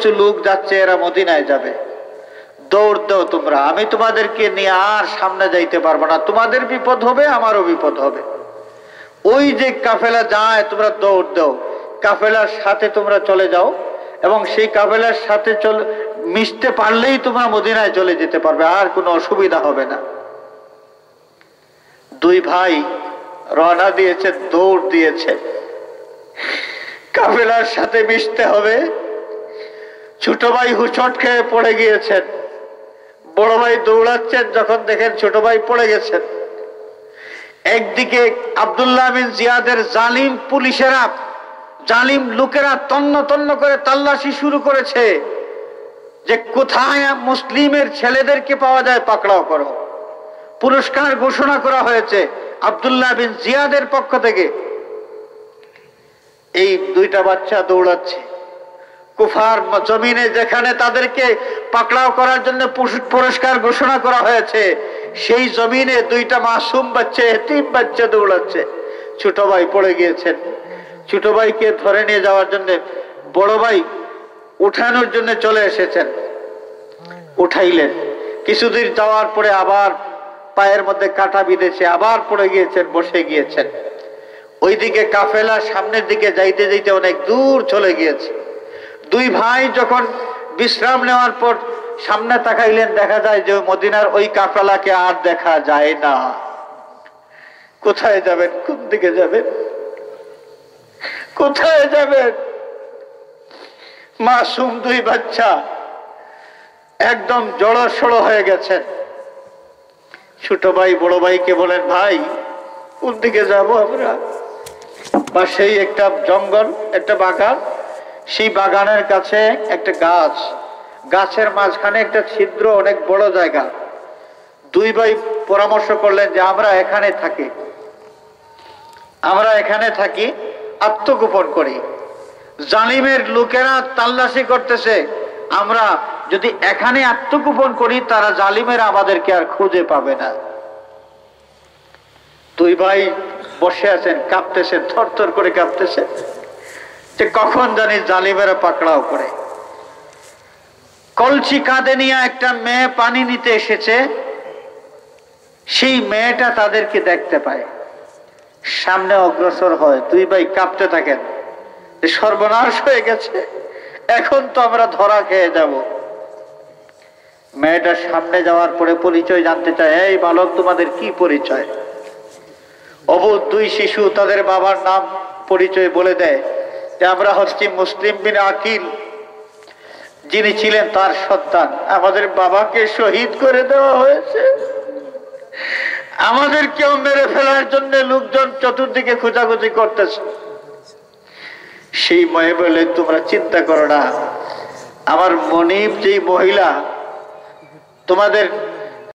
কিছু লোক যাচ্ছে, এরা মদিনায় যাবে, দৌড় দাও তোমরা, আমি তোমাদেরকে নিয়ে আর সামনে যাইতে পারবো না, তোমাদের বিপদ হবে আমারও বিপদ হবে। ওই যে কাফেলা যায়, তোমরা দৌড় দাও, কাফেলার সাথে তোমরা চলে যাও এবং সেই কাফেলার সাথে মিশতে পারলেই তোমরা মদিনায় চলে যেতে পারবে, আর কোনো অসুবিধা হবে না। দুই ভাই রওনা দিয়েছে, দৌড় দিয়েছে, কাফেলার সাথে মিশতে হবে। ছোট ভাই হুচট খেয়ে পড়ে গিয়েছেন, বড় ভাই দৌড়াচ্ছেন, যখন দেখেন ছোট ভাই পড়ে গেছেন। একদিকে আব্দুল্লাহ বিন জিয়াদের জালিম পুলিশেরা, জালিম লোকেরা তন্ন তন্ন করে তাল্লাশি শুরু করেছে যে কোথায় মুসলিমের ছেলেদেরকে পাওয়া যায় পাকড়াও করো। পুরস্কার ঘোষণা করা হয়েছে আব্দুল্লাহ বিন জিয়াদের পক্ষ থেকে। এই দুইটা বাচ্চা দৌড়াচ্ছে কুফার জমিনে, যেখানে তাদেরকে পাকড়াও করার জন্য পুরস্কার ঘোষণা করা হয়েছে, সেই জমিনে দুইটা মাসুম বাচ্চা, এতিম বাচ্চা দৌড়াচ্ছে। ছোট ভাই পড়ে গিয়েছেন, ছোট ভাইকে ধরে নিয়ে যাওয়ার জন্য বড় ভাই উঠানোর জন্য চলে এসেছেন, উঠাইলেন। কিছুদূর যাওয়ার পরে আবার পায়ের মধ্যে কাঁটা বিঁধেছে, আবার পড়ে গিয়েছেন, বসে গিয়েছেন। ওইদিকে কাফেলা সামনের দিকে যাইতে যাইতে অনেক দূর চলে গিয়েছে। দুই ভাই যখন বিশ্রাম নেওয়ার পর সামনে তাকাইলেন, দেখা যায় যে মদিনার ওই কাফেলাকে আর দেখা যায় না। কোথায় যাবেন, কোন দিকে যাবেন, কোথায় যাবেন? মাসুম দুই বাচ্চা একদম জড়সড় হয়ে গেছেন। ছোট ভাই বড় ভাইকে বলেন, ভাই কোন দিকে যাব আমরা? পাশেই একটা জঙ্গল, একটা বাগান, সেই বাগানের কাছে একটা গাছ, গাছের মাঝখানে একটা ছিদ্র, অনেক বড় জায়গা। দুই ভাই পরামর্শ করলেন যে আমরা এখানে থাকি, আমরা এখানে থাকি, আত্মগোপন করি। জালিমের লোকেরা তাল্লাশি করতেছে, আমরা যদি এখানে আত্মগোপন করি তারা জালিমেরা আমাদেরকে আর খুঁজে পাবে না। দুই ভাই বসে আছেন, কাঁপতেছেন, থরথর করে কাঁপতেছেন যে কখন জানি জালিমেরা পাকড়াও করে। কলসি কাঁধে নিয়ে একটা মেয়ে পানি নিতে এসেছে, সেই মেয়েটা তাদেরকে দেখতে পায়, সামনে অগ্রসর হয়। দুই ভাই কাঁপতে থাকেন, সর্বনাশ হয়ে গেছে, এখন তো আমরা ধরা খেয়ে যাব। মেয়েটার সামনে যাওয়ার পরে পরিচয় জানতে চায়, এই বালক তোমাদের কি পরিচয়? অবুঝ দুই শিশু তাদের বাবার নাম পরিচয় বলে দেয় যে আমরা হচ্ছি মুসলিম বিন আকিল, যিনি ছিলেন তার সন্তান। আমাদের বাবাকে শহীদ করে দেওয়া হয়েছে, আমাদেরকেও মেরে ফেলার জন্য লোকজন চতুর্দিকে খোঁজাখুঁজি করতেছে। সেই মেয়ে বলে, তোমরা চিন্তা করো না, আমার মনিব যেই মহিলা তোমাদের